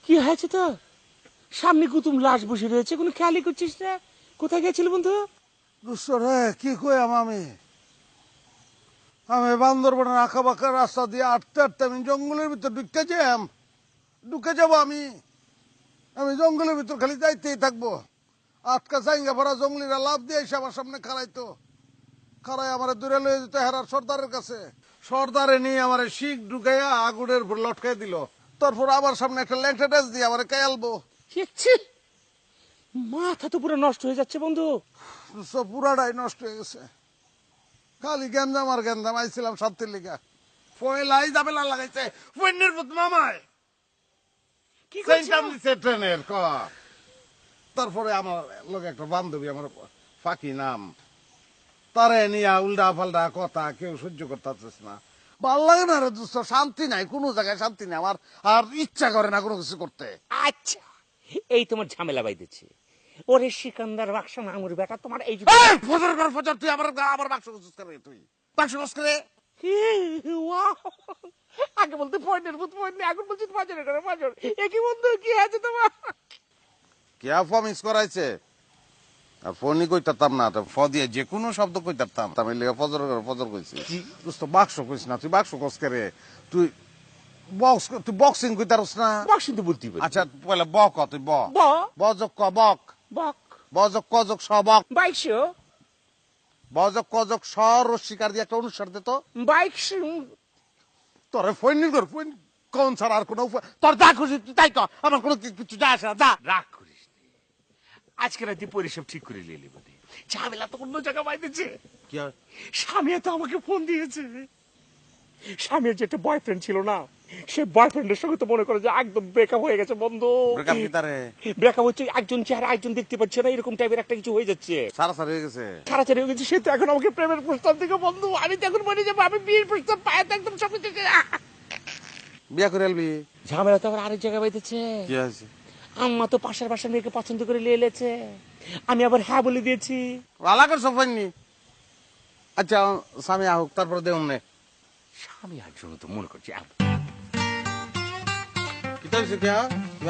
কি হয়েছে তো? সামনে কুতুম লাশ বসে রয়েছে, কোনো খেয়ালই করছিস না? কোথায় গেছিল বন্ধু? দুঃসরে কি কইম আমি আমি বান্দরবনের আঁকা বাঁকা রাস্তা দিয়ে আটতে আটতে আমি জঙ্গলের ভিতর ঢুকে যাবো আমি আমি জঙ্গলের ভিতর খালি যাইতেই থাকবো। আটকা চাইঙ্গা ভরা জঙ্গলিরা লাভ দিয়ে এসে আমার সামনে খাড়াইতো, খাড়াই আমার দূরে লয়ে যেত হেরার সর্দারের কাছে। সর্দারে নিয়ে আমার শিখ ঢুকাইয়া আগুনের উপর লটকাই দিল। তারপর আমার সামনে একটা ল্যাংটা ড্যাস দিয়ে আমার কায়ালবো। ছি, মাথা তো পুরো নষ্ট হয়ে যাচ্ছে বন্ধু। সব পুরাটাই নষ্ট হয়ে গেছে। খালি গেন্দাম আর গেন্দাম। আইছিলাম শান্তির লিগা, পয়লাই জাবেলা লাগাইছে ফৈন্যের পুত মামায়। কি সেইটাম দিছে ট্রেনের ক। তারপরে আমার লোক একটা বান্ধবী, আমার ফাঁকি নাম, তারে নিয়া উল্টা পাল্টা কথা কেউ সহ্য করতেছিস না। ভাল লাগে না রে দোস্ত, শান্তি নাই, কোনো জায়গায় শান্তি নাই আমার। আর ইচ্ছা করে না কোনো কিছু করতে। আচ্ছা, এই তোমার ঝামেলা বাইতেছে। ওরে সিকান্দার বাক্স মামুর বেটা, তোমার এই যে ফজর কর ফজর, তুই আমার বাক্স গুছিস করে, তুই বাক্স গুছ করে। ওয়াও! আগে বলতে পয়েন্টের ভূত পয়েন্ট, এখন বলছি বাজারে করে বাজার। একই বন্ধু, কি আছে তোমার? কেয়া ফমিস করাইছে আর ফোনই কইতাম না, ফ দিয়ে যে কোনো শব্দ কইতাম আমি লেগে ফজর করে ফজর কইছি। দোস্ত বাক্স কইস না, তুই বাক্স কস করে। তুই তুই বক্সিং কইতারস না? বক্সিং তো বলতেই পারি। আচ্ছা পয়লা ব ক, তুই ব ব বজক ক বক, বক বজক কজক স বক, বাইশো বজক কজক স রস্বীকার দিয়ে একটা অনুসার দে তো। বাইশ তোর ফোন কর, ফোন কোন ছাড়া আর কোনো তোর যা খুশি তুই তাই কর, আমার কোনো কিছু যায় আসে না, যা। রাগ করিস নে। আজকে রাতে পরিসব ঠিক করে নিয়ে নেবো। ঝামেলা তো অন্য জায়গা বাইতেছে। কি হয়? স্বামী তো আমাকে ফোন দিয়েছে। স্বামীর যে একটা বয়ফ্রেন্ড ছিল না, সে বয়ফ্রেন্ডের সঙ্গে তো মনে করে যে একদম ব্রেকআপ হয়ে গেছে বন্ধু। ব্রেকআপ কি তারে? ব্রেকআপ হচ্ছে, একজন চেহারা একজন দেখতে পাচ্ছে না, এরকম টাইপের একটা কিছু হয়ে যাচ্ছে। সারা হয়ে গেছে। ছাড়াছাড়ি হয়ে গেছে। সে তো এখন আমাকে প্রেমের প্রস্তাব দিকে বন্ধু, আমি তো এখন বলি যে আমি বিয়ের প্রস্তাব পায় তো একদম সব কিছু। বিয়া করে আলবি? ঝামেলা তো আবার আরেক জায়গায় বাইতেছে। কি হয়েছে? আম্মা তো পাশের বাসার মেয়েকে পছন্দ করে নিয়ে এলেছে, আমি আবার হ্যাঁ বলে দিয়েছি। ভালো করছো ফোননি। আচ্ছা স্বামী আহুক, তারপরে দেউন নে। স্বামী একজন তো মনে করছি কি হয়েছে?